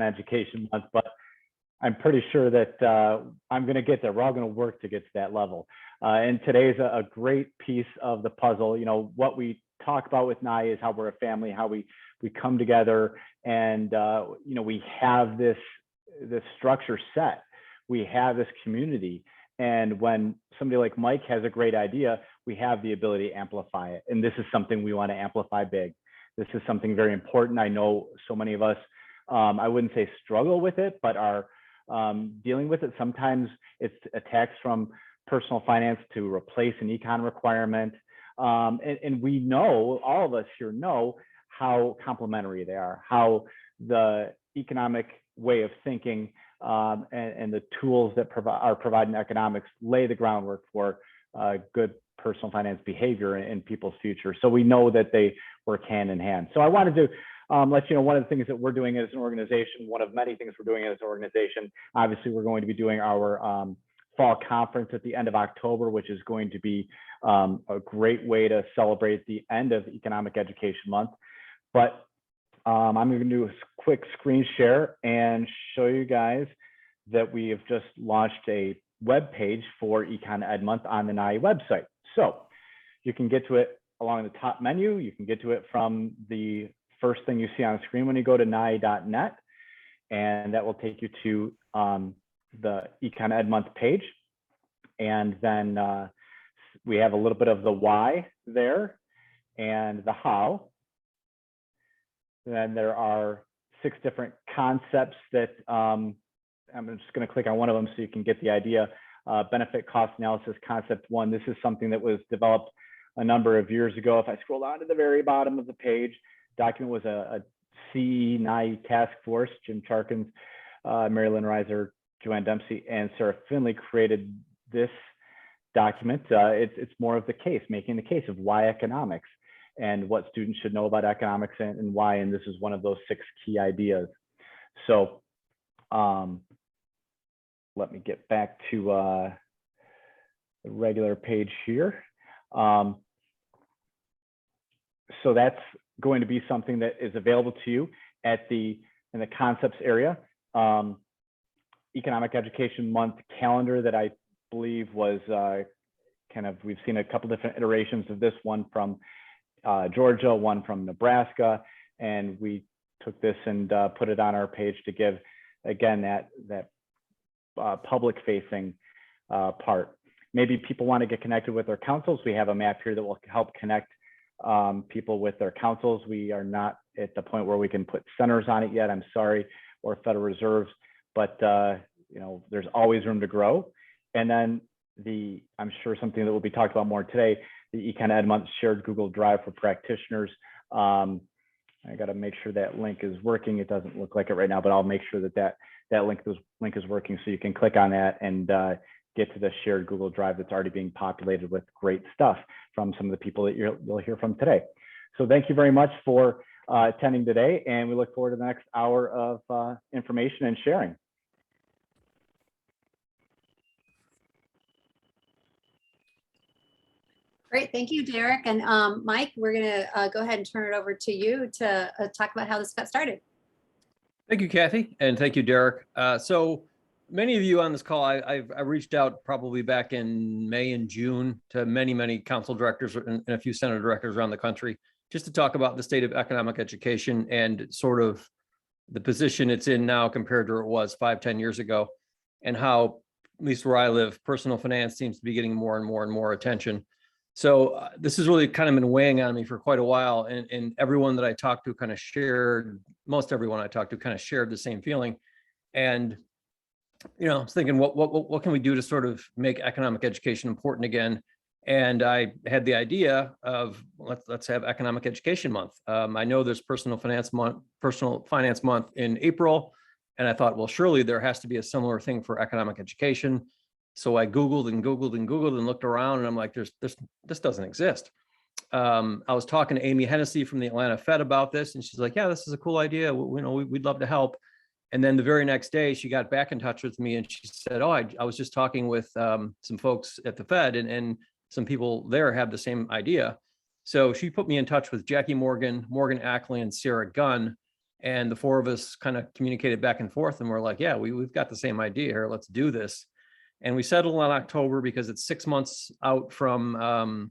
Education Month, but I'm pretty sure that I'm going to get there. We're all going to work to get to that level. And today is a great piece of the puzzle. You know, what we talk about with NAEE is how we're a family, how we come together, and you know, we have this structure set. We have this community, and when somebody like Mike has a great idea, we have the ability to amplify it. And this is something we want to amplify big. This is something very important. I know so many of us, I wouldn't say struggle with it, but are dealing with it. Sometimes it's attacks from personal finance to replace an econ requirement. And we know, all of us here know how complementary they are, how the economic way of thinking and the tools that are provided in economics lay the groundwork for good personal finance behavior in people's future. So we know that they work hand in hand. So I wanted to let you know one of the things that we're doing as an organization, one of many things we're doing as an organization. Obviously, we're going to be doing our fall conference at the end of October, which is going to be a great way to celebrate the end of Economic Education Month. But I'm going to do a quick screen share and show you guys that we have just launched a web page for Econ Ed Month on the NAEE website. So you can get to it along the top menu. You can get to it from the first thing you see on the screen when you go to nae.net, and that will take you to the Econ Ed Month page. And then we have a little bit of the why there and the how. And then there are 6 different concepts that I'm just going to click on one of them so you can get the idea. Benefit cost analysis concept 1. This is something that was developed a number of years ago. If I scroll down to the very bottom of the page, document was a CE NAEE task force. Jim Charkins, Marilyn Reiser, Joanne Dempsey, and Sarah Finley created this document. It's more of the case, making the case of why economics and what students should know about economics and why. And this is one of those 6 key ideas. So let me get back to the regular page here. So that's going to be something that is available to you in the concepts area. Economic Education Month calendar that I believe was we've seen a couple different iterations of this, one from Georgia, one from Nebraska, and we took this and put it on our page to give, again, that public-facing part. Maybe people want to get connected with their councils. We have a map here that will help connect people with their councils. We are not at the point where we can put centers on it yet, I'm sorry, or Federal Reserves, but you know, there's always room to grow. And then I'm sure something that will be talked about more today, the Econ Ed Month shared Google Drive for practitioners. I got to make sure that link is working. It doesn't look like it right now, but I'll make sure that link is working, so you can click on that and get to the shared Google Drive that's already being populated with great stuff from some of the people that you'll hear from today. So thank you very much for attending today, and we look forward to the next hour of information and sharing. Great, thank you, Derek. And Mike, we're gonna go ahead and turn it over to you to talk about how this got started. Thank you, Kathy, and thank you, Derek. So many of you on this call, I reached out probably back in May and June to many council directors and a few Senate directors around the country, just to talk about the state of economic education and sort of the position it's in now compared to where it was 5-10 years ago, and how, at least where I live, personal finance seems to be getting more and more attention. So this has really kind of been weighing on me for quite a while, and everyone that I talked to kind of shared, most everyone I talked to kind of shared the same feeling. And you know, I was thinking, what can we do to sort of make economic education important again? And I had the idea of let's have Economic Education Month. I know there's Personal Finance Month in April, and I thought, well, surely there has to be a similar thing for economic education. So I Googled and looked around, and I'm like, this doesn't exist. I was talking to Amy Hennessy from the Atlanta Fed about this, and she's like, yeah, this is a cool idea. We'd love to help. And then the very next day, she got back in touch with me, and she said, oh, I was just talking with some folks at the Fed, and some people there have the same idea. So she put me in touch with Jackie Morgan, Morgan Ackley, and Sarah Gunn, And the four of us kind of communicated back and forth, and we're like, yeah, we've got the same idea here. Let's do this. And we settled on October because it's 6 months out from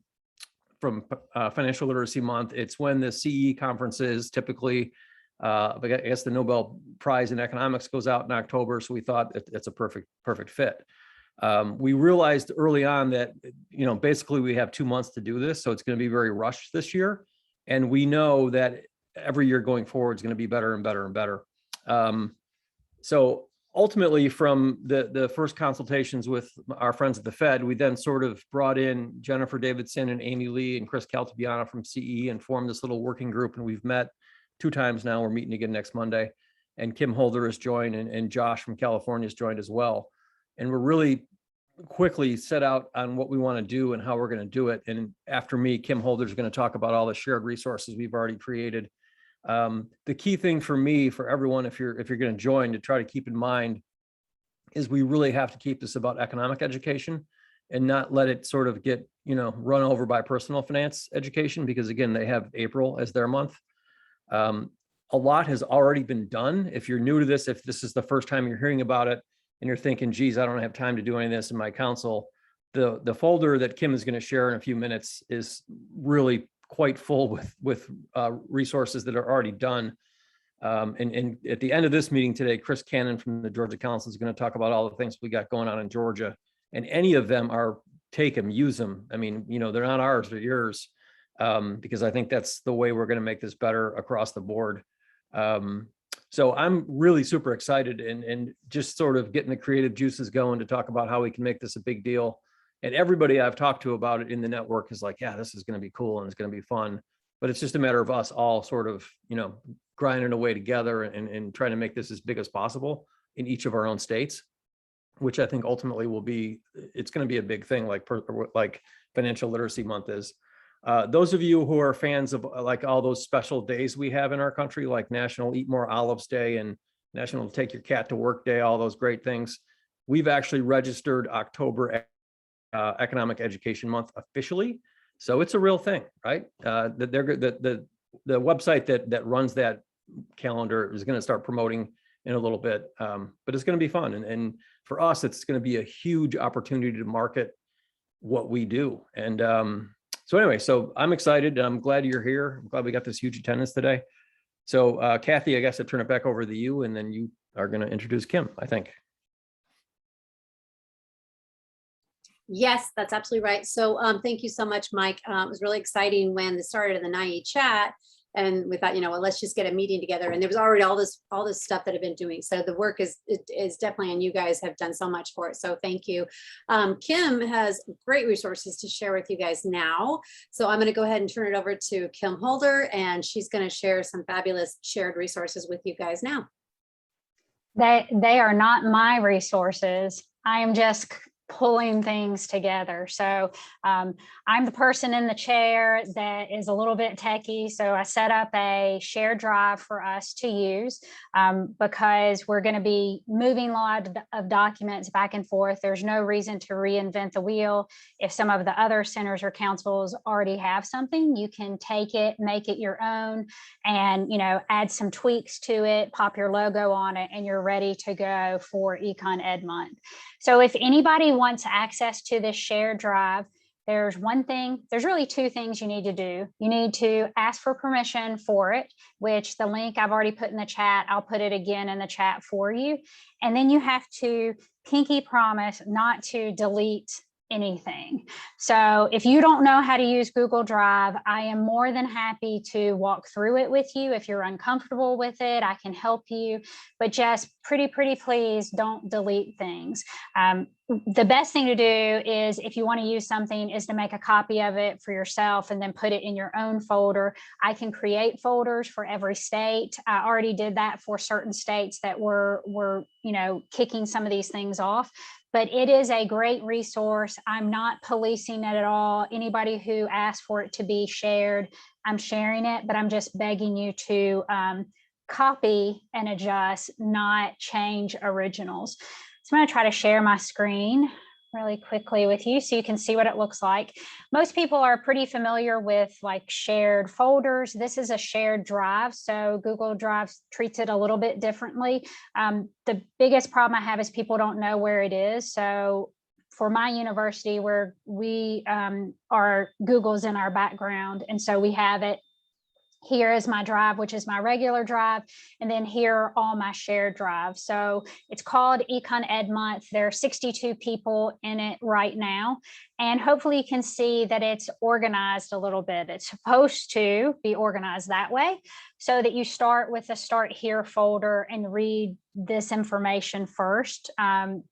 Financial Literacy Month. It's when the CE conference is typically, I guess the Nobel Prize in Economics goes out in October. So we thought it's a perfect fit. We realized early on that, basically we have 2 months to do this. So it's going to be very rushed this year. And we know that every year going forward is going to be better and better and better. So ultimately, from the first consultations with our friends at the Fed, we then sort of brought in Jennifer Davidson and Amy Lee and Chris Caltabiano from CE and formed this little working group. And we've met 2 times now. We're meeting again next Monday. And Kim Holder has joined, and Josh from California has joined as well. And we're really quickly set out on what we want to do and how we're going to do it. And after me, Kim Holder is going to talk about all the shared resources we've already created. The key thing for me, for everyone, if you're going to join, to try to keep in mind is we really have to keep this about economic education and not let it sort of get, run over by personal finance education, because again, they have April as their month. A lot has already been done. If you're new to this, if this is the first time you're hearing about it and you're thinking, geez, I don't have time to do any of this in my council, the folder that Kim is going to share in a few minutes is really quite full with resources that are already done. And at the end of this meeting today, Chris Cannon from the Georgia Council is going to talk about all the things we got going on in Georgia, and any of them are take them, use them. I mean, they're not ours, they're yours, because I think that's the way we're going to make this better across the board. So I'm really super excited and just sort of getting the creative juices going to talk about how we can make this a big deal. And everybody I've talked to about it in the network is like, yeah, this is going to be cool and it's going to be fun. But it's just a matter of us all sort of, grinding away together and trying to make this as big as possible in each of our own states, which I think ultimately it's going to be a big thing, like Financial Literacy Month is. Those of you who are fans of like all those special days we have in our country, like National Eat More Olives Day and National Take Your Cat to Work Day, all those great things, we've actually registered October Economic Education Month officially. So it's a real thing, right? The website that runs that calendar is going to start promoting in a little bit, but it's going to be fun. And for us, it's going to be a huge opportunity to market what we do. And so anyway, so I'm excited. I'm glad you're here. I'm glad we got this huge attendance today. So Kathy, I guess I'll turn it back over to you, and then you are going to introduce Kim, I think. Yes, that's absolutely right. So thank you so much, Mike. It was really exciting when it started in the NAEE chat, and we thought, well, let's just get a meeting together. And there was already all this stuff that I've been doing. So the work is definitely, and you guys have done so much for it. So thank you. Kim has great resources to share with you guys now. So I'm going to go ahead and turn it over to Kim Holder, and she's going to share some fabulous shared resources with you guys now. They are not my resources. I am just pulling things together. So I'm the person in the chair that is a little bit techie. So I set up a shared drive for us to use because we're going to be moving a lot of documents back and forth. There's no reason to reinvent the wheel. If some of the other centers or councils already have something, you can take it, make it your own, and add some tweaks to it, pop your logo on it, and you're ready to go for Econ Ed Month. So if anybody wants access to this shared drive, there's really 2 things you need to do. You need to ask for permission for it, which the link I've already put in the chat. I'll put it again in the chat for you. And then you have to pinky promise not to delete anything. So if you don't know how to use Google Drive, I am more than happy to walk through it with you. If you're uncomfortable with it, I can help you, but just pretty please don't delete things. The best thing to do is, if you want to use something, is to make a copy of it for yourself and then put it in your own folder. I can create folders for every state. I already did that for certain states that were kicking some of these things off. But it is a great resource. I'm not policing it at all. Anybody who asks for it to be shared, I'm sharing it, but I'm just begging you to copy and adjust, not change originals. So I'm going to try to share my screen really quickly with you so you can see what it looks like. Most people are pretty familiar with like shared folders. This is a shared drive, so Google Drive treats it a little bit differently. The biggest problem I have is people don't know where it is. So for my university, where we are, Google's in our background, and so we have it. Here is my drive, which is my regular drive. And then here are all my shared drives. So it's called Econ Ed Month. There are 62 people in it right now. And hopefully you can see that it's organized a little bit. It's supposed to be organized that way so that you start with the Start Here folder and read this information first,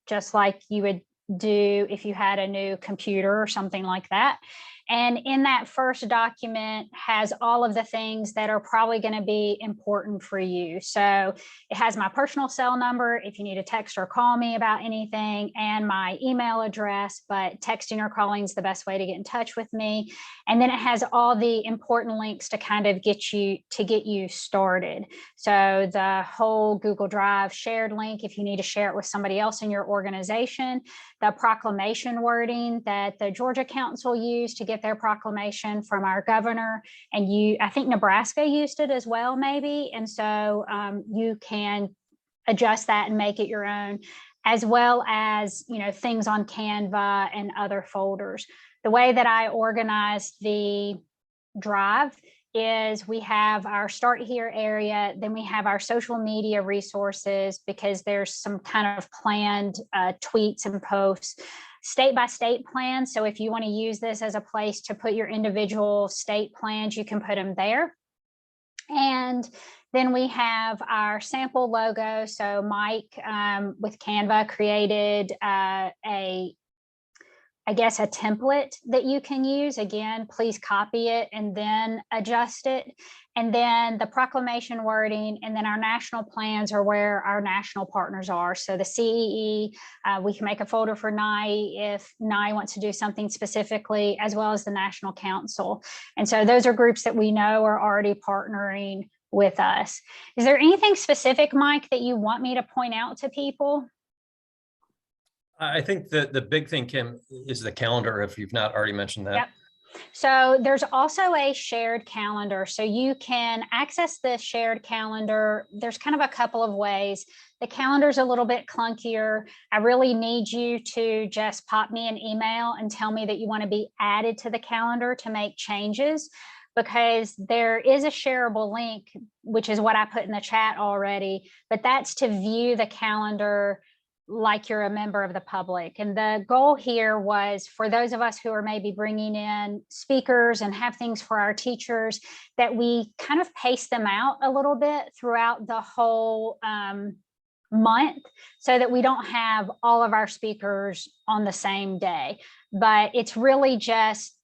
just like you would do if you had a new computer or something like that. And in that first document has all of the things that are probably going to be important for you. So it has my personal cell number if you need to text or call me about anything, and my email address, but texting or calling is the best way to get in touch with me. And then it has all the important links to kind of get you started. So the whole Google Drive shared link, if you need to share it with somebody else in your organization, the proclamation wording that the Georgia Council used to get their proclamation from our governor, and I think Nebraska used it as well, maybe. And so you can adjust that and make it your own, as well as, things on Canva and other folders. The way that I organized the drive is we have our Start Here area, then we have our social media resources, because there's some kind of planned tweets and posts, state by state plans. So if you want to use this as a place to put your individual state plans, you can put them there. And then we have our sample logo. So Mike with Canva created a template that you can use. Again, please copy it and then adjust it. And then the proclamation wording, and then our national plans are where our national partners are. So the CEE, we can make a folder for NAEE if NAEE wants to do something specifically, as well as the National Council. And so those are groups that we know are already partnering with us. Is there anything specific, Mike, that you want me to point out to people? I think that the big thing, Kim, is the calendar, if you've not already mentioned that. Yep. So there's also a shared calendar. So you can access the shared calendar. There's kind of a couple of ways. The calendar's a little bit clunkier. I really need you to just pop me an email and tell me that you want to be added to the calendar to make changes, because there is a shareable link, which is what I put in the chat already, but that's to view the calendar like you're a member of the public. And the goal here was for those of us who are maybe bringing in speakers and have things for our teachers, that we kind of pace them out a little bit throughout the whole month, so that we don't have all of our speakers on the same day. But it's really just,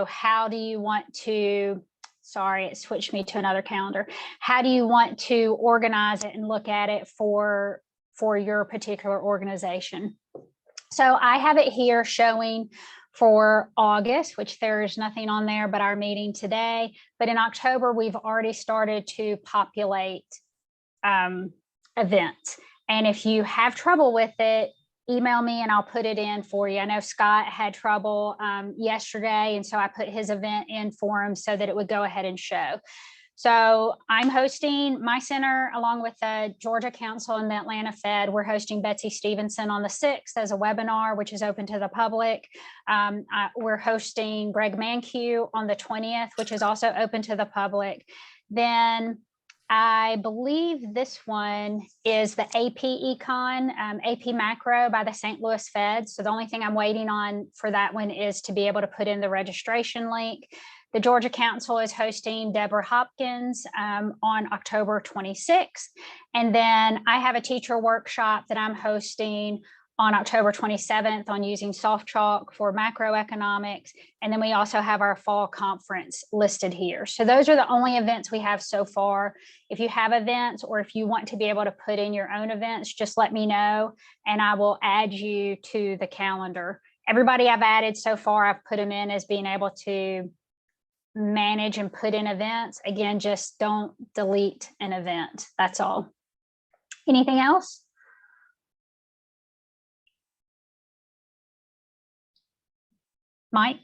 how do you want to, sorry, it switched me to another calendar. How do you want to organize it and look at it for your particular organization? So I have it here showing for August, which there's nothing on there but our meeting today. But in October, we've already started to populate events. And if you have trouble with it, email me and I'll put it in for you. I know Scott had trouble yesterday, and so I put his event in for him so that it would go ahead and show. So I'm hosting my center along with the Georgia Council and the Atlanta Fed. We're hosting Betsy Stevenson on the 6th as a webinar, which is open to the public. We're hosting Greg Mankiw on the 20th, which is also open to the public. Then I believe this one is the AP Econ, AP Macro by the St. Louis Fed. So the only thing I'm waiting on for that one is to be able to put in the registration link. The Georgia Council is hosting Deborah Hopkins on October 26th. And then I have a teacher workshop that I'm hosting on October 27th on using soft chalk for macroeconomics. And then we also have our fall conference listed here. So those are the only events we have so far. If you have events, or if you want to be able to put in your own events, just let me know and I will add you to the calendar. Everybody I've added so far, I've put them in as being able to manage and put in events. Again, just don't delete an event. That's all. Anything else? Mike?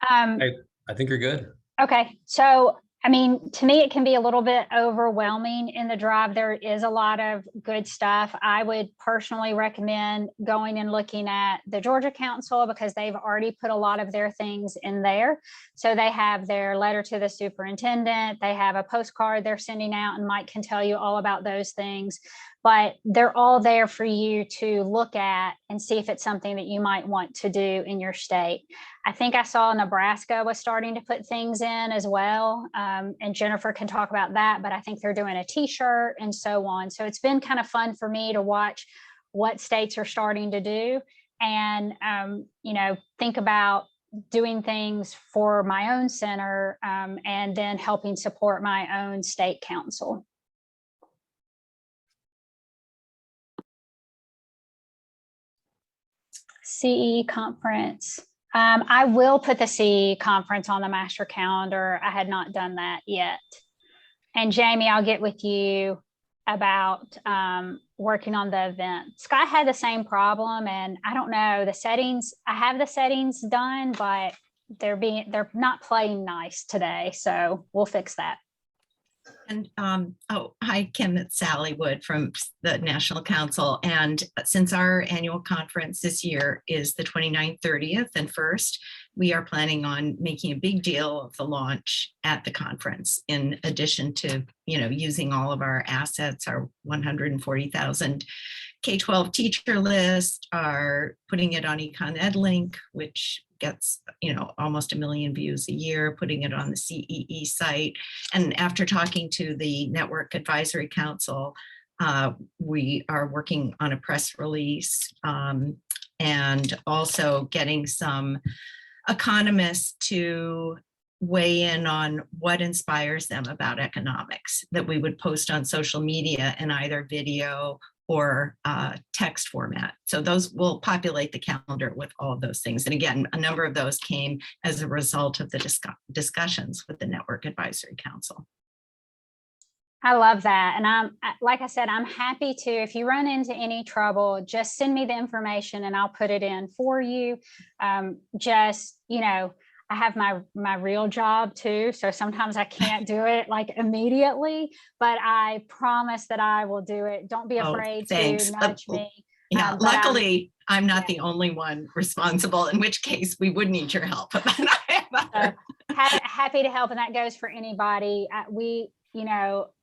I think you're good. Okay, so I mean, to me, it can be a little bit overwhelming in the drive. There is a lot of good stuff. I would personally recommend going and looking at the Georgia Council because they've already put a lot of their things in there. So they have their letter to the superintendent, they have a postcard they're sending out, and Mike can tell you all about those things. But they're all there for you to look at and see if it's something that you might want to do in your state. I think I saw Nebraska was starting to put things in as well. And Jennifer can talk about that, but I think they're doing a t-shirt and so on. So it's been kind of fun for me to watch what states are starting to do and, think about doing things for my own center and then helping support my own state council. CE conference. I will put the CE conference on the master calendar. I had not done that yet. And Jamie, I'll get with you about working on the event. Scott had the same problem, and I don't know the settings. I have the settings done, but they're not playing nice today. So we'll fix that. And hi, Kim, it's Sally Wood from the National Council. And since our annual conference this year is the 29th, 30th, and 1st, we are planning on making a big deal of the launch at the conference, in addition to, using all of our assets, our 140,000 K-12 teacher list, are putting it on Econ EdLink, which gets, almost 1 million views a year, putting it on the CEE site. And after talking to the Network Advisory Council, we are working on a press release and also getting some economists to weigh in on what inspires them about economics that we would post on social media in either video or text format. So those will populate the calendar with all of those things. And again, a number of those came as a result of the discussions with the Network Advisory Council. I love that. And like I said, I'm happy to, if you run into any trouble, just send me the information and I'll put it in for you. I have my real job too. So sometimes I can't do it like immediately, but I promise that I will do it. Don't be afraid to nudge me. Yeah, luckily I'm not the only one responsible, in which case we would need your help. Happy to help. And that goes for anybody.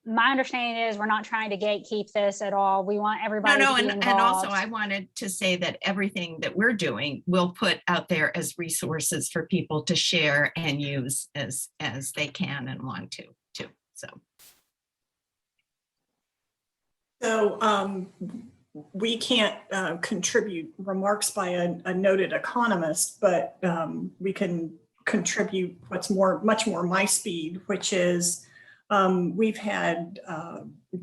My understanding is we're not trying to gatekeep this at all. We want everybody to be involved. And also I wanted to say that everything that we're doing, we'll put out there as resources for people to share and use as they can and want to too. So we can't contribute remarks by a noted economist, but we can contribute what's much more my speed, which is we've had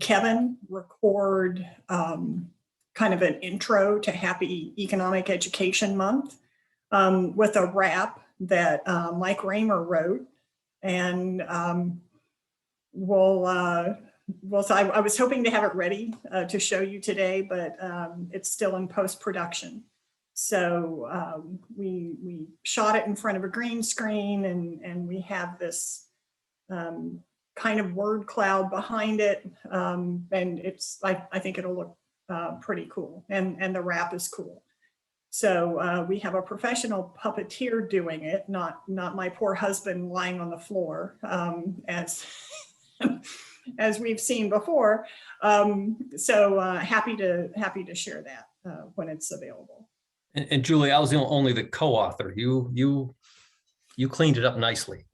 Kevin record kind of an intro to Happy Economic Education Month with a rap that Mike Raymer wrote. And I was hoping to have it ready to show you today, but it's still in post-production. So we shot it in front of a green screen, and we have this kind of word cloud behind it, and it's I think it'll look pretty cool, and the rap is cool. So we have a professional puppeteer doing it, not my poor husband lying on the floor, as we've seen before. So happy to share that when it's available. And Julie, I was only the co-author. You cleaned it up nicely.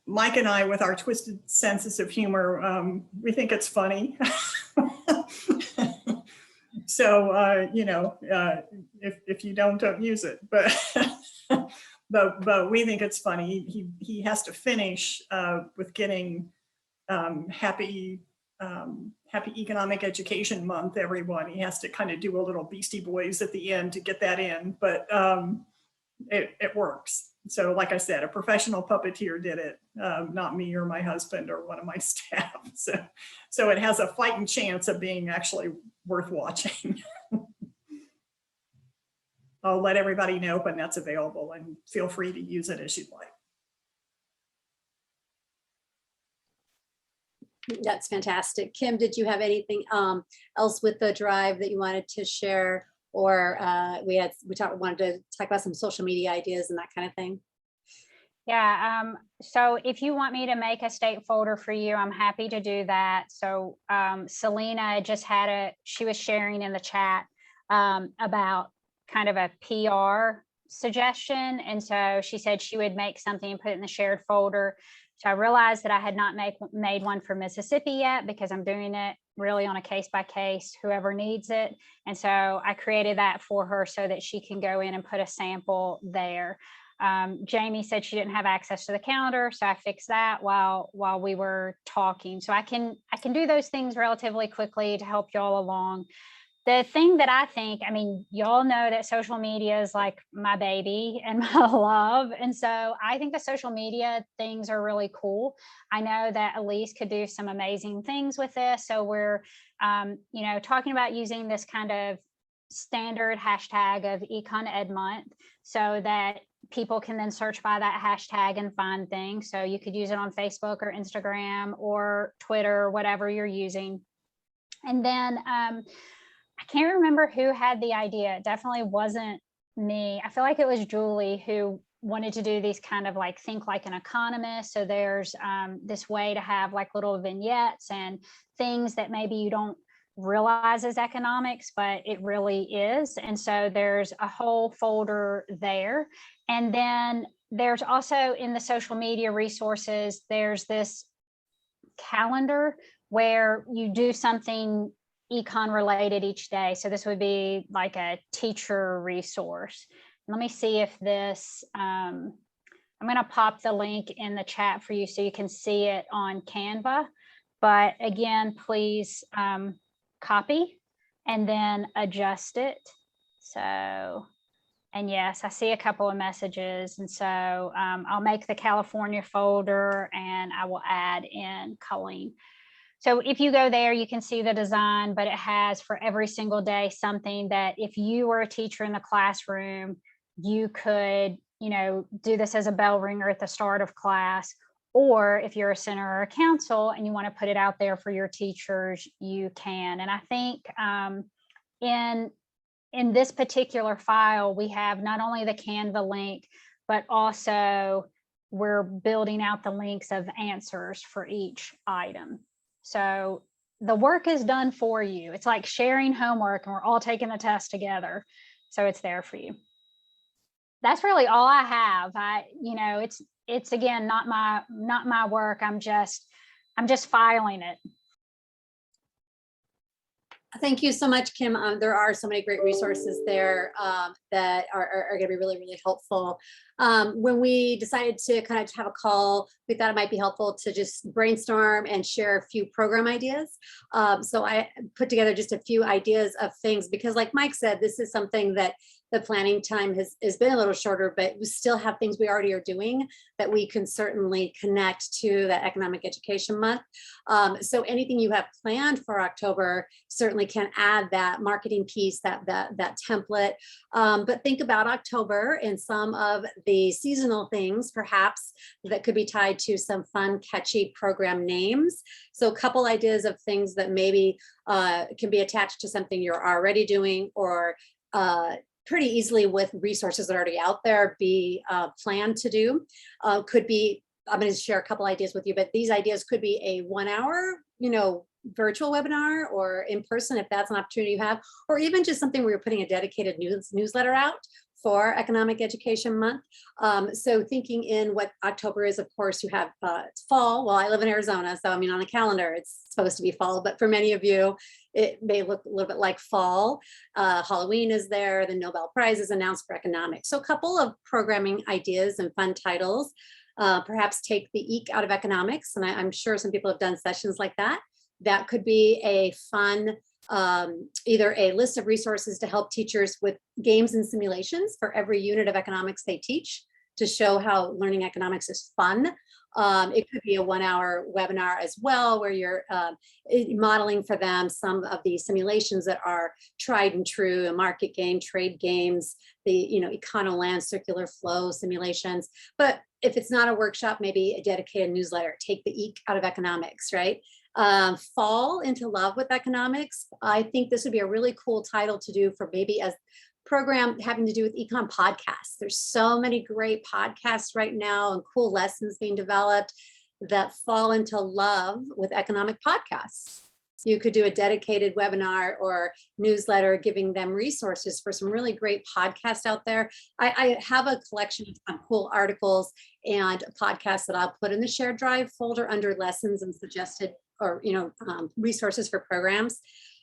Mike and I, with our twisted senses of humor, we think it's funny. So, if you don't use it, but we think it's funny. He has to finish with getting happy Economic Education Month, everyone. He has to kind of do a little Beastie Boys at the end to get that in, but it works. So like I said, a professional puppeteer did it, not me or my husband or one of my staff. So it has a fighting chance of being actually worth watching. I'll let everybody know when that's available, and feel free to use it as you'd like. That's fantastic. Kim, did you have anything else with the drive that you wanted to share? Or wanted to talk about some social media ideas and that kind of thing? Yeah, so if you want me to make a state folder for you, I'm happy to do that. So Selena just she was sharing in the chat about kind of a PR suggestion. And so she said she would make something and put it in the shared folder. So I realized that I had not made one for Mississippi yet, because I'm doing it really on a case by case, whoever needs it. And so I created that for her so that she can go in and put a sample there. Jamie said she didn't have access to the calendar, so I fixed that while we were talking. So I can do those things relatively quickly to help y'all along. The thing that I think, I mean, y'all know that social media is like my baby and my love. And so I think the social media things are really cool. I know that Elise could do some amazing things with this. So we're, talking about using this kind of standard hashtag of Econ Ed Month, so that people can then search by that hashtag and find things. So you could use it on Facebook or Instagram or Twitter, whatever you're using. And then I can't remember who had the idea. It definitely wasn't me. I feel like it was Julie who wanted to do these kind of like think like an economist. So there's this way to have like little vignettes and things that maybe you don't realize as economics, but it really is. And so there's a whole folder there. And then there's also in the social media resources, there's this calendar where you do something econ related each day. So this would be like a teacher resource. Let me see if this, I'm going to pop the link in the chat for you so you can see it on Canva. But again, please copy and then adjust it. So, and yes, I see a couple of messages. And so I'll make the California folder and I will add in Colleen. So if you go there, you can see the design, but it has for every single day something that if you were a teacher in the classroom, you could, do this as a bell ringer at the start of class. Or if you're a center or a council and you want to put it out there for your teachers, you can. And I think in this particular file, we have not only the Canva link, but also we're building out the links of answers for each item. So the work is done for you. It's like sharing homework and we're all taking the test together. So it's there for you. That's really all I have. It's again, not my work. I'm just filing it. Thank you so much, Kim. There are so many great resources there that are going to be really, really helpful. When we decided to kind of have a call, we thought it might be helpful to just brainstorm and share a few program ideas. So I put together just a few ideas of things, because like Mike said, this is something that the planning time has been a little shorter, but we still have things we already are doing that we can certainly connect to that Economic Education Month. So anything you have planned for October certainly can add that marketing piece, that template. But think about October and some of the seasonal things, perhaps, that could be tied to some fun, catchy program names. So a couple ideas of things that maybe can be attached to something you're already doing, or pretty easily with resources that are already out there be planned to do. Could be, I'm going to share a couple ideas with you, but these ideas could be a 1 hour, virtual webinar, or in person if that's an opportunity you have, or even just something where you're putting a dedicated newsletter out for Economic Education Month. So thinking in what October is, of course, you have fall. Well, I live in Arizona, so I mean on the calendar, it's supposed to be fall, but for many of you, it may look a little bit like fall. Halloween is there, the Nobel Prize is announced for economics. So a couple of programming ideas and fun titles. Perhaps take the eek out of economics, and I'm sure some people have done sessions like that. That could be a fun, either a list of resources to help teachers with games and simulations for every unit of economics they teach, to show how learning economics is fun. It could be a 1-hour webinar as well, where you're modeling for them some of the simulations that are tried and true, a market game, trade games, the econoland circular flow simulations. But if it's not a workshop, maybe a dedicated newsletter, take the eek out of economics, right? Fall into love with economics. I think this would be a really cool title to do for maybe a program having to do with econ podcasts. There's so many great podcasts right now and cool lessons being developed that fall into love with economic podcasts. You could do a dedicated webinar or newsletter giving them resources for some really great podcasts out there. I have a collection of cool articles and podcasts that I'll put in the shared drive folder under lessons and suggested or resources for programs.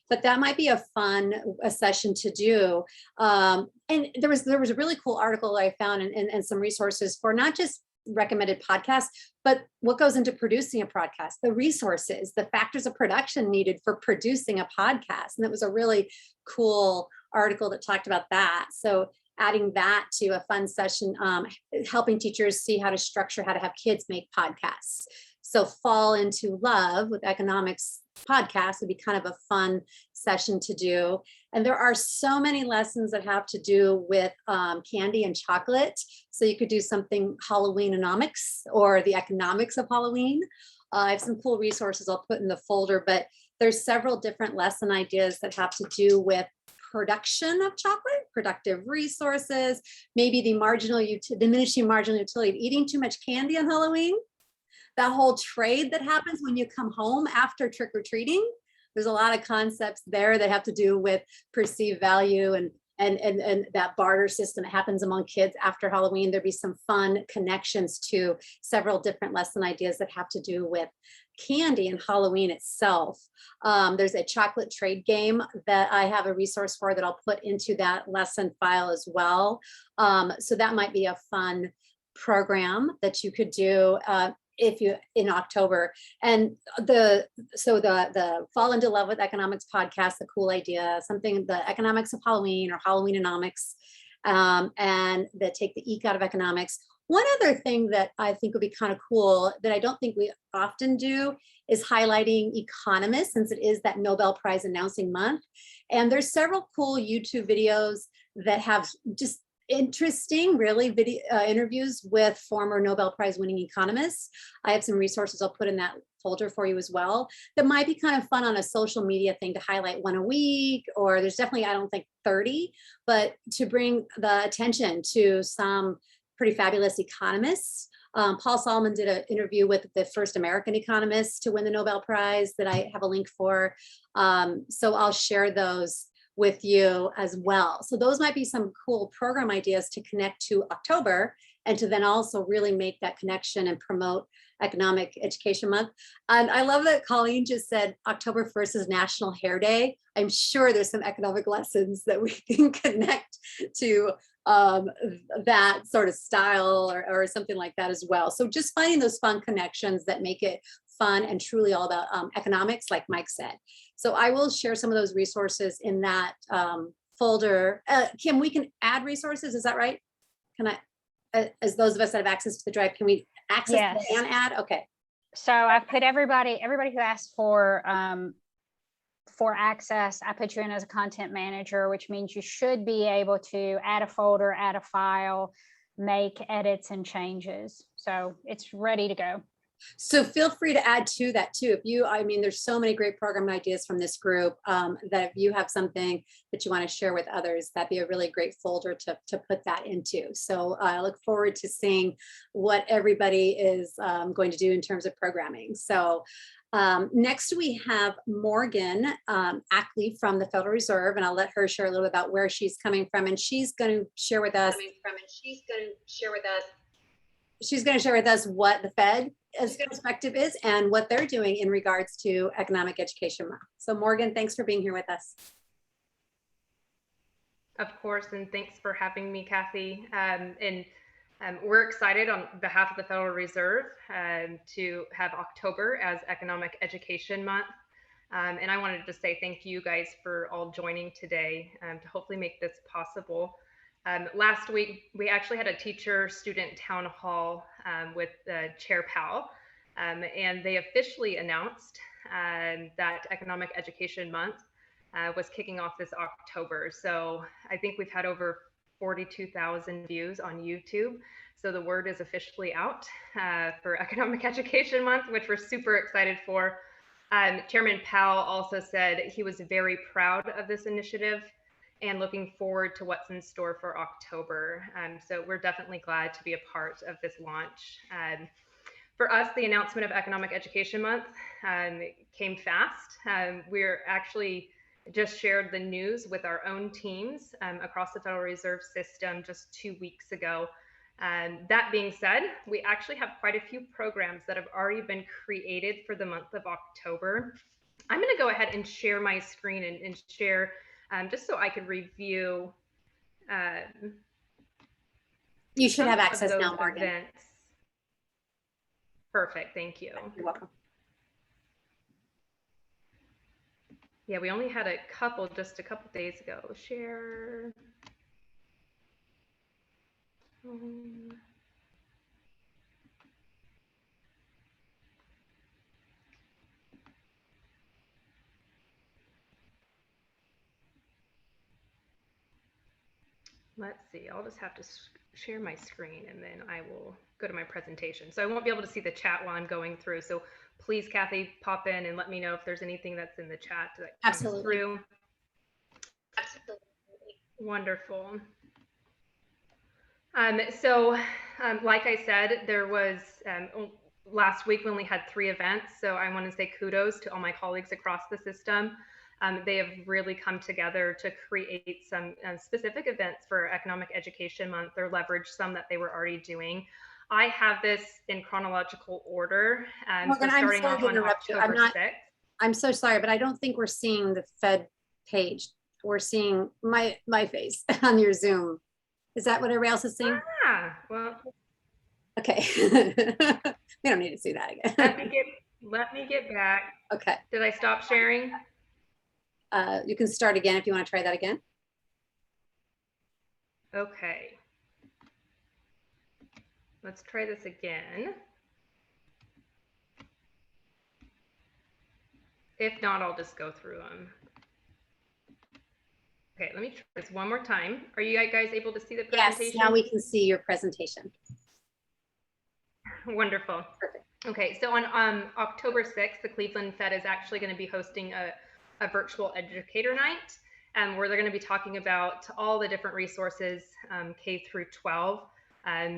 But that might be a fun session to do. And there was a really cool article that I found and some resources for not just recommended podcasts, but what goes into producing a podcast, the resources, the factors of production needed for producing a podcast. And it was a really cool article that talked about that. So adding that to a fun session, helping teachers see how to have kids make podcasts. So fall into love with economics podcast would be kind of a fun session to do. And there are so many lessons that have to do with candy and chocolate. So you could do something Halloweenonomics or the economics of Halloween. I have some cool resources I'll put in the folder, but there's several different lesson ideas that have to do with production of chocolate, productive resources, maybe the diminishing marginal utility of eating too much candy on Halloween. That whole trade that happens when you come home after trick-or-treating. There's a lot of concepts there that have to do with perceived value and that barter system that happens among kids after Halloween. There'd be some fun connections to several different lesson ideas that have to do with candy and Halloween itself. There's a chocolate trade game that I have a resource for that I'll put into that lesson file as well. So that might be a fun program that you could do in October. And the Fall into Love with Economics podcast, a cool idea, something, the economics of Halloween or Halloweenonomics, and the take the eek out of economics. One other thing that I think would be kind of cool that I don't think we often do is highlighting economists, since it is that Nobel Prize announcing month. And there's several cool YouTube videos that have just interesting, really, video interviews with former Nobel Prize winning economists. I have some resources I'll put in that folder for you as well. That might be kind of fun on a social media thing to highlight one a week, or there's definitely, I don't think 30, but to bring the attention to some pretty fabulous economists. Paul Solomon did an interview with the first American economist to win the Nobel Prize that I have a link for. So I'll share those with you as well. So those might be some cool program ideas to connect to October and to then also really make that connection and promote Economic Education Month. And I love that Colleen just said October 1st is National Hair Day. I'm sure there's some economic lessons that we can connect to that sort of style or something like that as well. So just finding those fun connections that make it fun and truly all about economics, like Mike said. So I will share some of those resources in that folder. Kim, we can add resources, is that right? Can I, as those of us that have access to the drive, can we access and add? Okay. So I've put everybody who asked for access, I put you in as a content manager, which means you should be able to add a folder, add a file, make edits and changes. So it's ready to go. So feel free to add to that too. There's so many great program ideas from this group that if you have something that you want to share with others, that'd be a really great folder to put that into. So I look forward to seeing what everybody is going to do in terms of programming. So next we have Morgan Ackley from the Federal Reserve, and I'll let her share a little bit about where she's coming from, and she's going to share with us what the Fed's perspective is and what they're doing in regards to economic education. So Morgan, thanks for being here with us. Of course, and thanks for having me, Kathy. We're excited on behalf of the Federal Reserve to have October as Economic Education Month. And I wanted to say thank you guys for all joining today to hopefully make this possible. Last week, we actually had a teacher-student town hall with Chair Powell, and they officially announced that Economic Education Month was kicking off this October. So I think we've had over 42,000 views on YouTube. So the word is officially out for Economic Education Month, which we're super excited for. Chairman Powell also said he was very proud of this initiative and looking forward to what's in store for October. So we're definitely glad to be a part of this launch. For us, the announcement of Economic Education Month came fast. We're actually just shared the news with our own teams across the Federal Reserve System just 2 weeks ago. That being said, we actually have quite a few programs that have already been created for the month of October. I'm going to go ahead and share my screen and share just so I could review. You should have access now, those Morgan. events. Perfect, thank you. You're welcome. Yeah, we only had a couple just a couple days ago. Share. Let's see, I'll just have to share my screen and then I will go to my presentation. So I won't be able to see the chat while I'm going through. So please, Kathy, pop in and let me know if there's anything that's in the chat that comes Absolutely. through. Absolutely. Wonderful. Like I said, there was last week we only had 3 events. So I want to say kudos to all my colleagues across the system. They have really come together to create some specific events for Economic Education Month or leverage some that they were already doing. I have this in chronological order. Morgan, so starting I'm sorry off to on interrupt you. October 6th. I'm so sorry, but I don't think we're seeing the Fed page. We're seeing my face on your Zoom. Is that what everybody else is seeing? Ah, well. Okay. We don't need to see that again. Let me get back. Okay. Did I stop sharing? You can start again if you want to try that again. Okay. Let's try this again. If not, I'll just go through them. Okay, let me try this one more time. Are you guys able to see the presentation? Yes, now we can see your presentation. Wonderful. Perfect. Okay, so on October 6th, the Cleveland Fed is actually going to be hosting a virtual educator night, where they're going to be talking about all the different resources K through 12.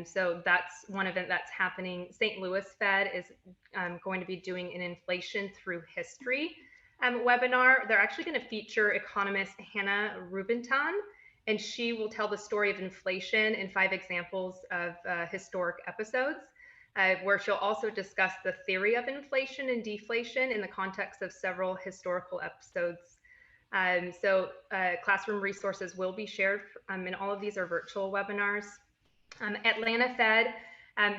So that's one event that's happening. St. Louis Fed is going to be doing an inflation through history webinar. They're actually going to feature economist Hannah Rubenton, and she will tell the story of inflation in 5 examples of historic episodes, where she'll also discuss the theory of inflation and deflation in the context of several historical episodes. Classroom resources will be shared, and all of these are virtual webinars. Atlanta Fed,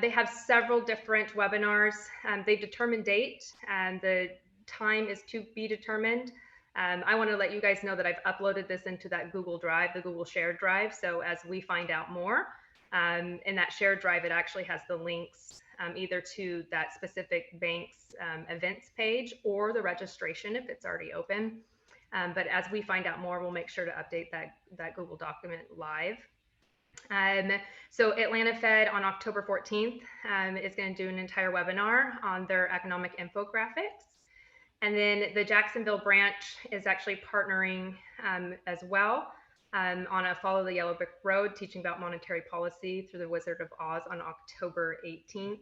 they have several different webinars. They've determined date, and the time is to be determined. I want to let you guys know that I've uploaded this into that Google Drive, the Google Shared Drive. So as we find out more, in that shared drive, it actually has the links either to that specific bank's events page or the registration if it's already open. But as we find out more, we'll make sure to update that Google document live. So Atlanta Fed on October 14th is going to do an entire webinar on their economic infographics. And then the Jacksonville branch is actually partnering as well on a Follow the Yellow Brick Road, teaching about monetary policy through the Wizard of Oz on October 18th.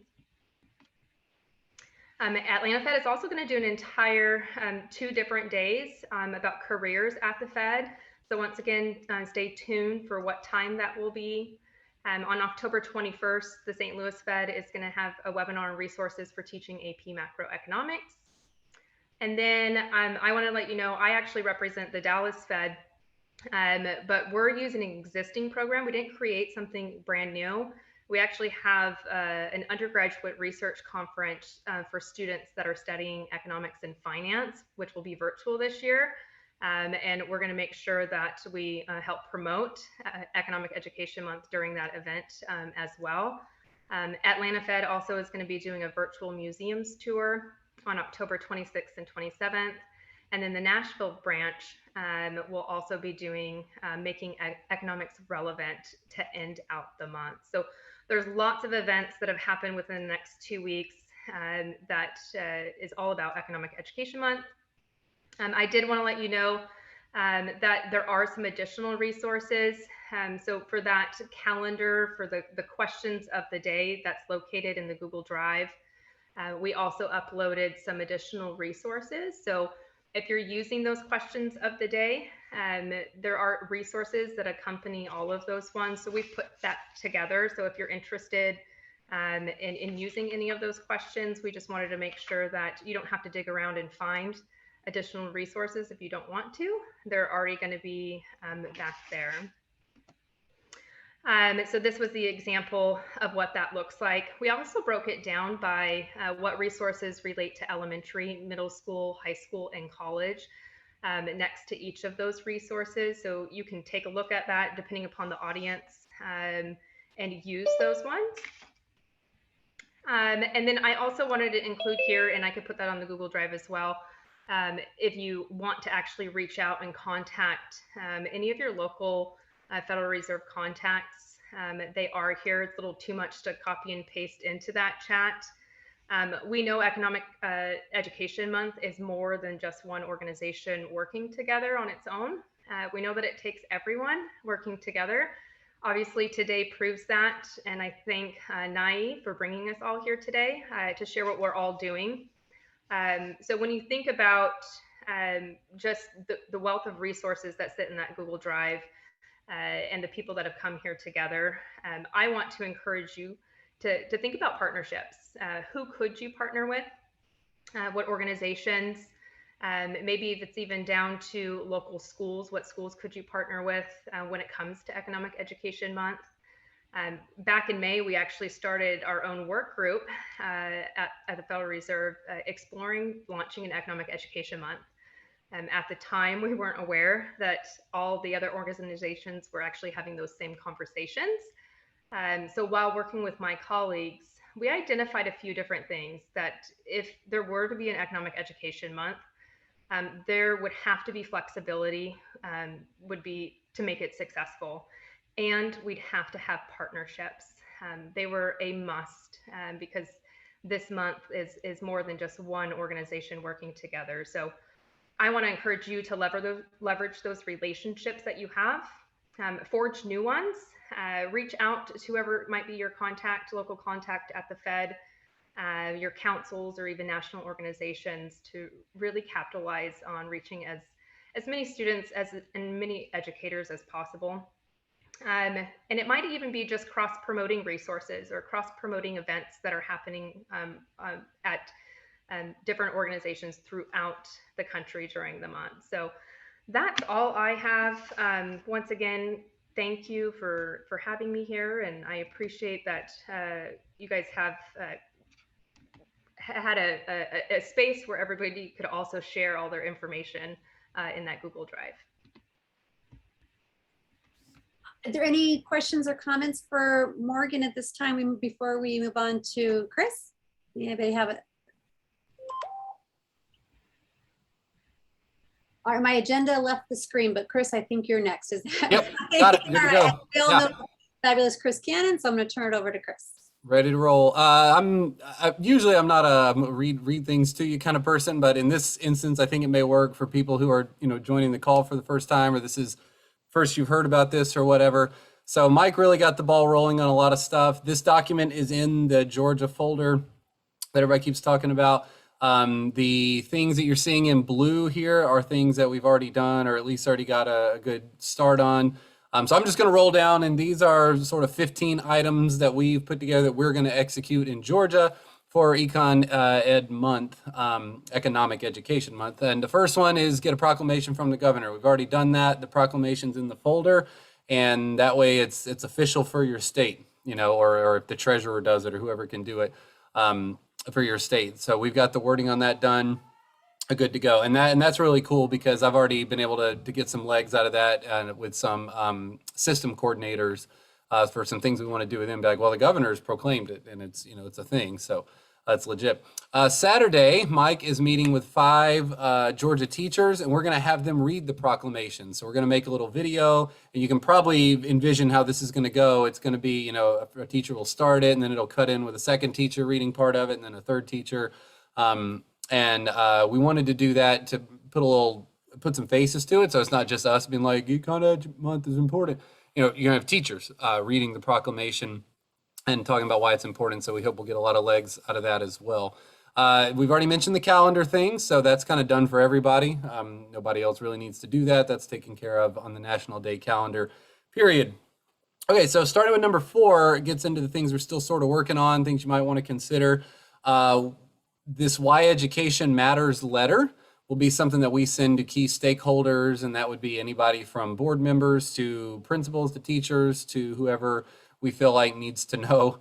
Atlanta Fed is also going to do an entire 2 different days about careers at the Fed. So once again, stay tuned for what time that will be. On October 21st, the St. Louis Fed is going to have a webinar on resources for teaching AP Macroeconomics. And then I want to let you know, I actually represent the Dallas Fed, but we're using an existing program. We didn't create something brand new. We actually have an undergraduate research conference for students that are studying economics and finance, which will be virtual this year. And we're going to make sure that we help promote Economic Education Month during that event as well. Atlanta Fed also is going to be doing a virtual museums tour on October 26th and 27th. And then the Nashville branch will also be doing making economics relevant to end out the month. So there's lots of events that have happened within the next 2 weeks that is all about Economic Education Month. I did want to let you know that there are some additional resources. So for that calendar, for the questions of the day, that's located in the Google Drive. We also uploaded some additional resources. So if you're using those questions of the day, there are resources that accompany all of those ones. So we've put that together. So if you're interested in using any of those questions, we just wanted to make sure that you don't have to dig around and find additional resources if you don't want to. They're already going to be back there. So this was the example of what that looks like. We also broke it down by what resources relate to elementary, middle school, high school, and college next to each of those resources. So you can take a look at that depending upon the audience and use those ones. And then I also wanted to include here, and I could put that on the Google Drive as well, if you want to actually reach out and contact any of your local Federal Reserve contacts, they are here. It's a little too much to copy and paste into that chat. We know Economic Education Month is more than just one organization working together on its own. We know that it takes everyone working together. Obviously, today proves that, and I thank NAEE for bringing us all here today to share what we're all doing. So when you think about just the wealth of resources that sit in that Google Drive and the people that have come here together, I want to encourage you to think about partnerships. Who could you partner with? What organizations? Maybe if it's even down to local schools, what schools could you partner with when it comes to Economic Education Month? Back in May, we actually started our own work group at the Federal Reserve exploring launching an Economic Education Month. At the time, we weren't aware that all the other organizations were actually having those same conversations. So while working with my colleagues, we identified a few different things that if there were to be an Economic Education Month, there would have to be flexibility, would be to make it successful. And we'd have to have partnerships. They were a must because this month is more than just one organization working together. So I want to encourage you to leverage those relationships that you have, forge new ones, reach out to whoever might be your contact, local contact at the Fed, your councils or even national organizations to really capitalize on reaching as many students and many educators as possible. And it might even be just cross-promoting resources or cross-promoting events that are happening at different organizations throughout the country during the month. So that's all I have. Once again, thank you for having me here, and I appreciate that you guys have had a space where everybody could also share all their information in that Google Drive. Are there any questions or comments for Morgan at this time before we move on to Chris? Anybody have it? All right, my agenda left the screen, but Chris, I think you're next. Is that Yep, right? got it. Good to go. We all Yeah. know fabulous Chris Cannon, so I'm going to turn it over to Chris. Ready to roll. Usually I'm not a read things to you kind of person, but in this instance, I think it may work for people who are joining the call for the first time, or this is first you've heard about this or whatever. So Mike really got the ball rolling on a lot of stuff. This document is in the Georgia folder that everybody keeps talking about. The things that you're seeing in blue here are things that we've already done, or at least already got a good start on. So I'm just going to roll down, and these are sort of 15 items that we've put together that we're going to execute in Georgia for Econ Ed Month, Economic Education Month. And the first one is get a proclamation from the governor. We've already done that. The proclamation's in the folder, and that way it's official for your state, or if the treasurer does it or whoever can do it for your state. So we've got the wording on that done. good to go. And that's really cool because I've already been able to get some legs out of that with some system coordinators for some things we want to do with them. Be like, well, the governor's proclaimed it, and it's it's a thing, so that's legit. Saturday, Mike is meeting with 5 Georgia teachers, and we're going to have them read the proclamation. So we're going to make a little video, and you can probably envision how this is going to go. It's going to be, a teacher will start it, and then it'll cut in with a second teacher reading part of it, and then a third teacher. And we wanted to do that to put some faces to it, so it's not just us being like, Econ Month is important. You're gonna have teachers reading the proclamation and talking about why it's important. So we hope we'll get a lot of legs out of that as well. We've already mentioned the calendar thing, so that's kind of done for everybody. Nobody else really needs to do that. That's taken care of on the National Day calendar, period. Okay, so starting with number 4, it gets into the things we're still sort of working on, things you might want to consider. This Why Education Matters letter will be something that we send to key stakeholders, and that would be anybody from board members to principals to teachers to whoever we feel like needs to know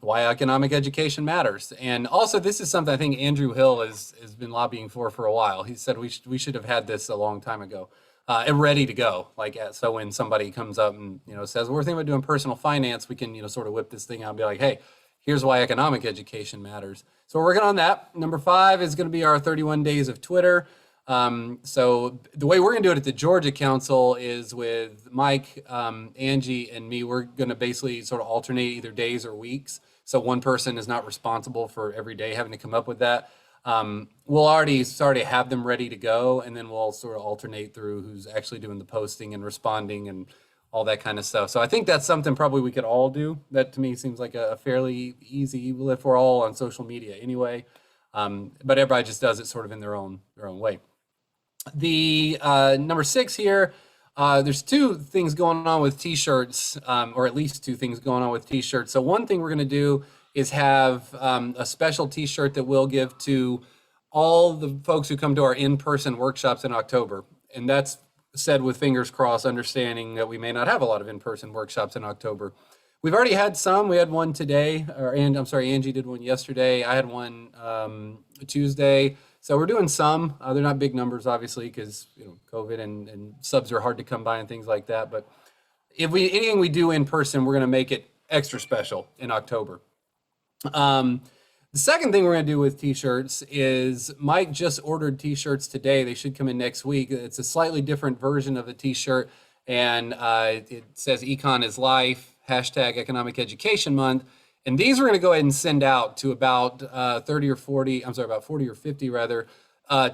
why economic education matters. And also, this is something I think Andrew Hill has been lobbying for a while. He said we should have had this a long time ago and ready to go. So when somebody comes up and says, we're thinking about doing personal finance, we can sort of whip this thing out and be like, hey, here's why economic education matters. So we're working on that. Number 5 is going to be our 31 days of Twitter. So the way we're going to do it at the Georgia Council is with Mike, Angie, and me. We're going to basically sort of alternate either days or weeks. So one person is not responsible for every day having to come up with that. We'll already start to have them ready to go, and then we'll sort of alternate through who's actually doing the posting and responding and all that kind of stuff. So I think that's something probably we could all do. That to me seems like a fairly easy, if we're all on social media anyway. But everybody just does it sort of in their own way. The number 6 here, there's 2 things going on with t-shirts, or at least 2 things going on with t-shirts. So one thing we're going to do is have a special t-shirt that we'll give to all the folks who come to our in-person workshops in October. And that's said with fingers crossed, understanding that we may not have a lot of in-person workshops in October. We've already had some. We had one today, Angie did one yesterday. I had one Tuesday. So we're doing some. They're not big numbers, obviously, because COVID and subs are hard to come by and things like that. But if anything we do in person, we're going to make it extra special in October. The second thing we're going to do with t-shirts is Mike just ordered t-shirts today. They should come in next week. It's a slightly different version of a t-shirt, and it says Econ is Life, hashtag Economic Education Month. And these we're going to go ahead and send out to about 40 or 50 rather,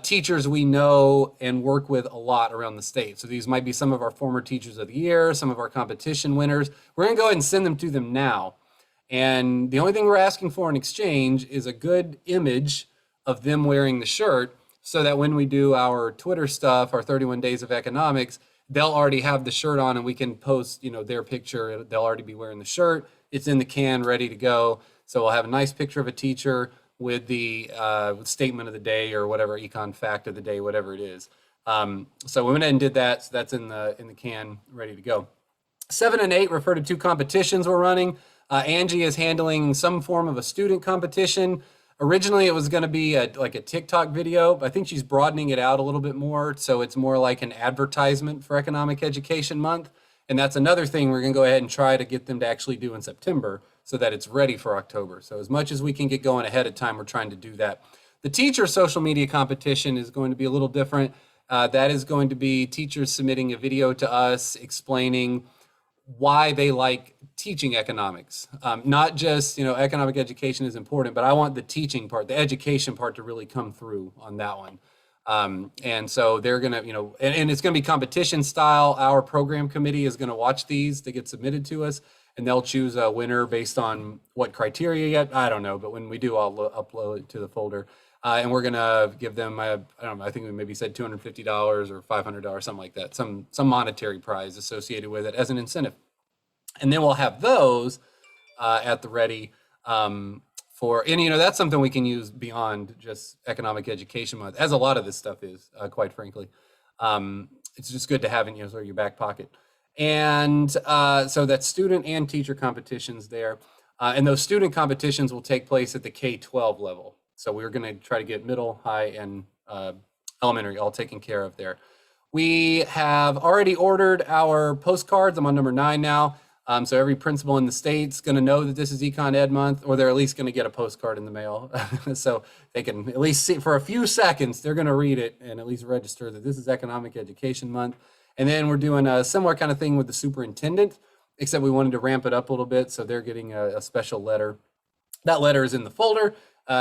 teachers we know and work with a lot around the state. So these might be some of our former teachers of the year, some of our competition winners. We're going to go ahead and send them to them now. And the only thing we're asking for in exchange is a good image of them wearing the shirt, so that when we do our Twitter stuff, our 31 Days of Economics, they'll already have the shirt on and we can post, their picture. They'll already be wearing the shirt. It's in the can, ready to go. So we'll have a nice picture of a teacher with the statement of the day or whatever, econ fact of the day, whatever it is. So we went ahead and did that. So that's in the can, ready to go. 7 and 8 refer to 2 competitions we're running. Angie is handling some form of a student competition. Originally, it was going to be like a TikTok video, but I think she's broadening it out a little bit more. So it's more like an advertisement for Economic Education Month. And that's another thing we're going to go ahead and try to get them to actually do in September so that it's ready for October. So as much as we can get going ahead of time, we're trying to do that. The teacher social media competition is going to be a little different. That is going to be teachers submitting a video to us explaining why they like teaching economics. Not just, economic education is important, but I want the teaching part, the education part to really come through on that one. And so they're going to, and it's going to be competition style. Our program committee is going to watch these that get submitted to us, and they'll choose a winner based on what criteria yet. I don't know, but when we do, I'll upload it to the folder. And we're going to give them, I don't know, I think we maybe said $250 or $500, something like that, some monetary prize associated with it as an incentive. And then we'll have those at the ready for, and that's something we can use beyond just Economic Education Month, as a lot of this stuff is, quite frankly. It's just good to have in sort of your back pocket. And so that's student and teacher competitions there. And those student competitions will take place at the K-12 level. So we're going to try to get middle, high, and elementary, all taken care of there. We have already ordered our postcards. I'm on number 9 now. So every principal in the state's going to know that this is Econ Ed Month, or they're at least going to get a postcard in the mail. So they can at least see for a few seconds, they're going to read it and at least register that this is Economic Education Month. And then we're doing a similar kind of thing with the superintendent, except we wanted to ramp it up a little bit. So they're getting a special letter. That letter is in the folder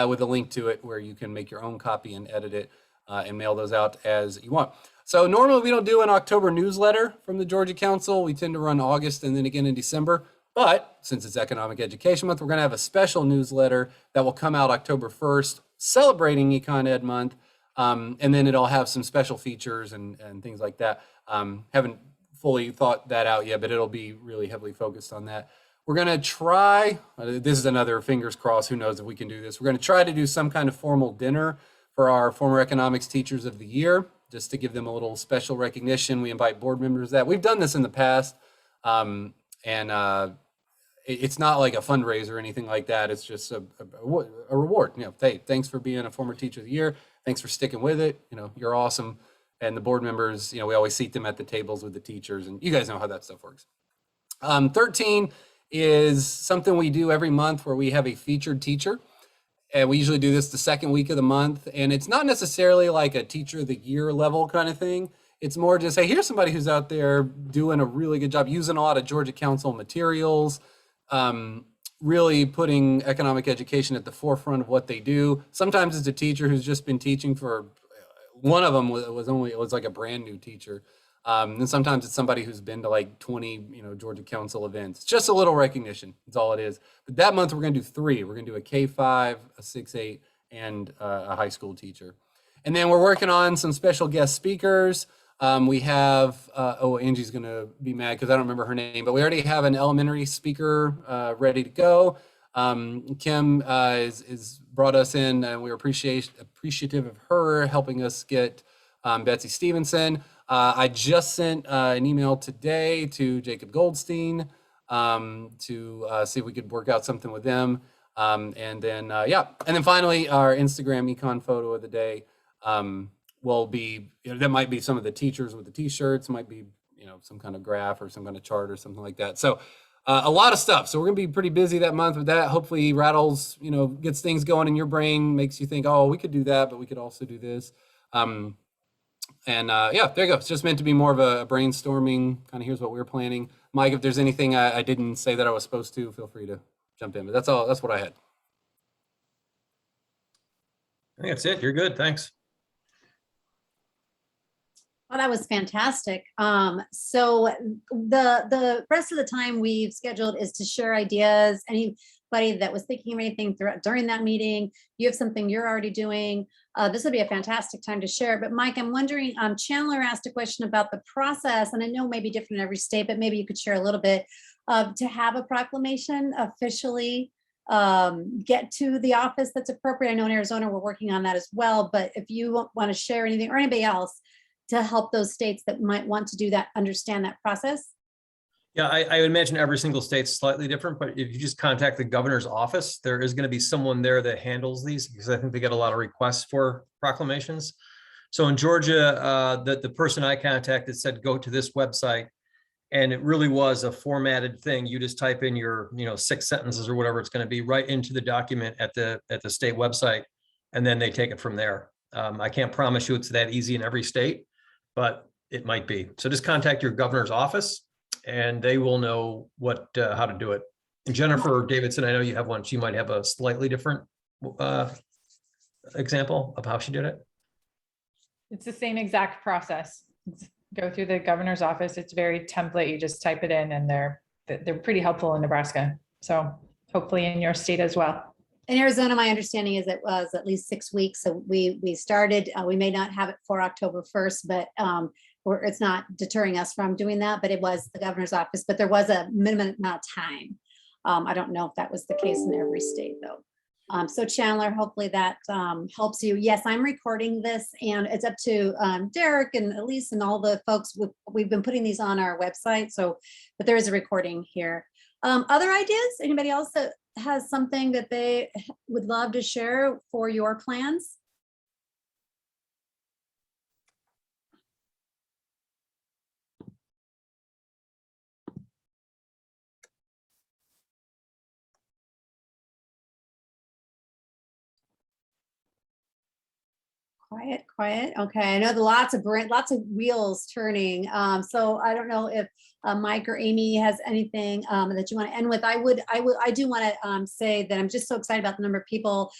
with a link to it where you can make your own copy and edit it and mail those out as you want. So normally we don't do an October newsletter from the Georgia Council. We tend to run August and then again in December. But since it's Economic Education Month, we're going to have a special newsletter that will come out October 1st, celebrating Econ Ed Month. And then it'll have some special features and things like that. Haven't fully thought that out yet, but it'll be really heavily focused on that. We're going to try, this is another fingers crossed, who knows if we can do this. We're going to try to do some kind of formal dinner for our former economics teachers of the year, just to give them a little special recognition. We invite board members that we've done this in the past. It's not like a fundraiser or anything like that. It's just a reward. You know, hey, thanks for being a former teacher of the year. Thanks for sticking with it. You know, you're awesome. And the board members, you know, we always seat them at the tables with the teachers, and you guys know how that stuff works. 13 is something we do every month where we have a featured teacher. And we usually do this the second week of the month. And it's not necessarily like a teacher of the year level kind of thing. It's more just, hey, here's somebody who's out there doing a really good job, using a lot of Georgia Council materials, really putting economic education at the forefront of what they do. Sometimes it's a teacher who's just been teaching for, one of them was like a brand new teacher. And sometimes it's somebody who's been to like 20, Georgia Council events. Just a little recognition. That's all it is. But that month we're going to do 3. We're going to do a K-5, a 6-8, and a high school teacher. And then we're working on some special guest speakers. We have, Angie's going to be mad because I don't remember her name, but we already have an elementary speaker ready to go. Kim is brought us in, and we're appreciative of her helping us get Betsy Stevenson. I just sent an email today to Jacob Goldstein to see if we could work out something with them. And then finally, our Instagram econ photo of the day will be, that might be some of the teachers with the t-shirts, might be, some kind of graph or some kind of chart or something like that. So a lot of stuff. So we're going to be pretty busy that month with that. Hopefully rattles, gets things going in your brain, makes you think, oh, we could do that, but we could also do this. There you go. It's just meant to be more of a brainstorming kind of, here's what we're planning. Mike, if there's anything I didn't say that I was supposed to, feel free to jump in, but that's all. That's what I had. I think that's it. You're good. Thanks. Well, that was fantastic. So the rest of the time we've scheduled is to share ideas. Anybody that was thinking of anything during that meeting, you have something you're already doing, this would be a fantastic time to share. But Mike, I'm wondering, Chandler asked a question about the process, and I know it may be different in every state, but maybe you could share a little bit to have a proclamation officially get to the office that's appropriate. I know in Arizona we're working on that as well, but if you want to share anything, or anybody else, to help those states that might want to do that, understand that process? Yeah, I would imagine every single state's slightly different, but if you just contact the governor's office, there is going to be someone there that handles these, because I think they get a lot of requests for proclamations. So in Georgia, the person I contacted said, go to this website. And it really was a formatted thing. You just type in your, 6 sentences or whatever it's going to be right into the document at the state website, and then they take it from there. I can't promise you it's that easy in every state, but it might be. So just contact your governor's office, and they will know how to do it. And Jennifer Davidson, I know you have one. She might have a slightly different example of how she did it. It's the same exact process. Go through the governor's office. It's very template. You just type it in, and they're pretty helpful in Nebraska. So hopefully in your state as well. In Arizona, my understanding is it was at least 6 weeks. So we started, we may not have it for October 1st, but it's not deterring us from doing that, but it was the governor's office, but there was a minimum amount of time. I don't know if that was the case in every state though. So Chandler, hopefully that helps you. Yes, I'm recording this, and it's up to Derek and Elise and all the folks. We've been putting these on our website. So, but there is a recording here. Other ideas? Anybody else that has something that they would love to share for your plans? Quiet, quiet. Okay, I know lots of wheels turning. So I don't know if Mike or Amy has anything that you want to end with. I do want to say that I'm just so excited about the number of people.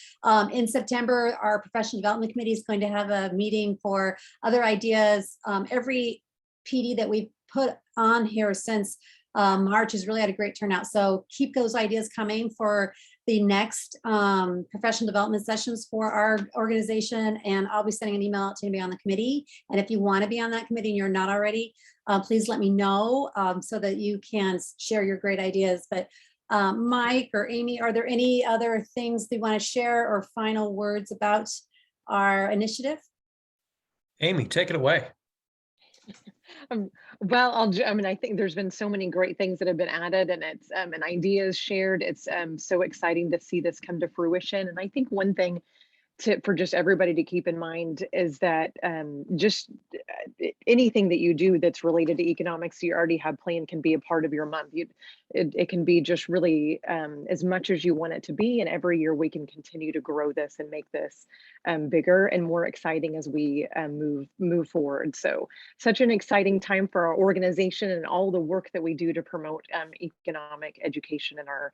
In September, our professional development committee is going to have a meeting for other ideas. Every PD that we put on here since March has really had a great turnout. So keep those ideas coming for the next professional development sessions for our organization. And I'll be sending an email out to anybody on the committee. And if you want to be on that committee and you're not already, please let me know so that you can share your great ideas. But Mike or Amy, are there any other things they want to share or final words about our initiative? Amy, take it away. Well, I think there's been so many great things that have been added, and it's and ideas shared. It's so exciting to see this come to fruition. And I think one thing for just everybody to keep in mind is that just anything that you do that's related to economics you already have planned can be a part of your month. It can be just really as much as you want it to be, and every year we can continue to grow this and make this bigger and more exciting as we move forward. So such an exciting time for our organization and all the work that we do to promote economic education in our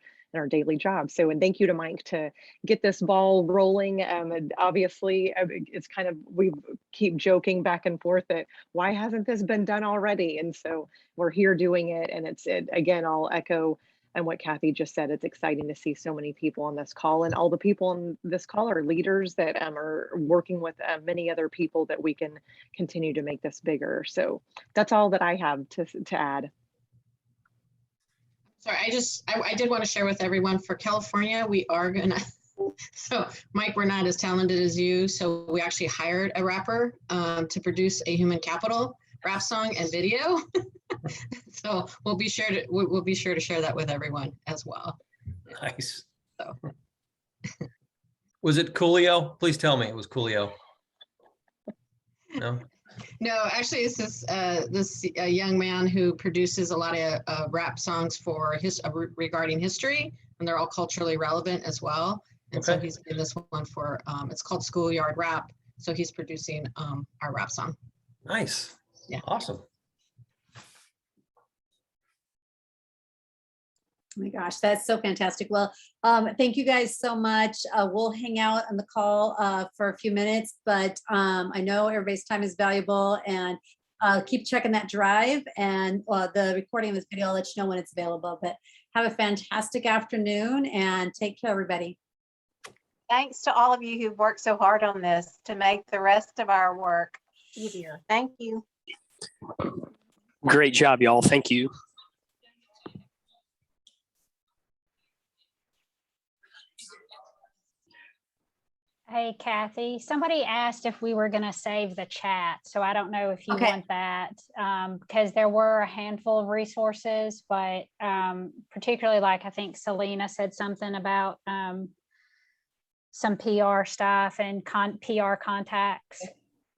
daily job. So, and thank you to Mike to get this ball rolling. And obviously it's kind of, we keep joking back and forth that why hasn't this been done already? And so we're here doing it. And again, I'll echo and what Kathy just said. It's exciting to see so many people on this call, and all the people on this call are leaders that are working with many other people that we can continue to make this bigger. So that's all that I have to add. Sorry, I did want to share with everyone, for California, we are gonna, so Mike, we're not as talented as you. So we actually hired a rapper to produce a human capital rap song and video. So we'll be sure to share that with everyone as well. Nice. So. Was it Coolio? Please tell me it was Coolio. No? No, actually, it's this young man who produces a lot of rap songs for regarding history, and they're all culturally relevant as well. And so he's in this one for it's called Schoolyard Rap. So he's producing our rap song. Nice. Yeah. Awesome. Oh my gosh, that's so fantastic. Well, thank you guys so much. We'll hang out on the call for a few minutes, but I know everybody's time is valuable, and keep checking that drive, and the recording of this video, I'll let you know when it's available. But have a fantastic afternoon and take care, everybody. Thanks to all of you who've worked so hard on this to make the rest of our work easier. Thank you. Great job, y'all. Thank you. Hey, Kathy, somebody asked if we were going to save the chat. So I don't know if you want that, because there were a handful of resources, but particularly like I think Selena said something about some PR stuff and PR contacts.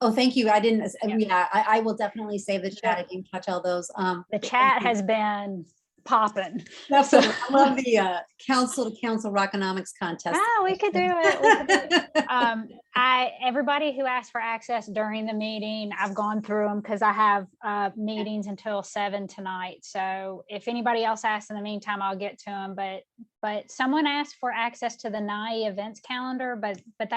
Oh, thank you. I didn't, yeah, I will definitely save the chat. I didn't catch all those. The chat has been popping. Definitely. I love the council to council Rockonomics contest. Oh, we could do it. Everybody who asked for access during the meeting, I've gone through them because I have meetings until 7 tonight. So if anybody else asks in the meantime, I'll get to them. But someone asked for access to the NAEE events calendar, but that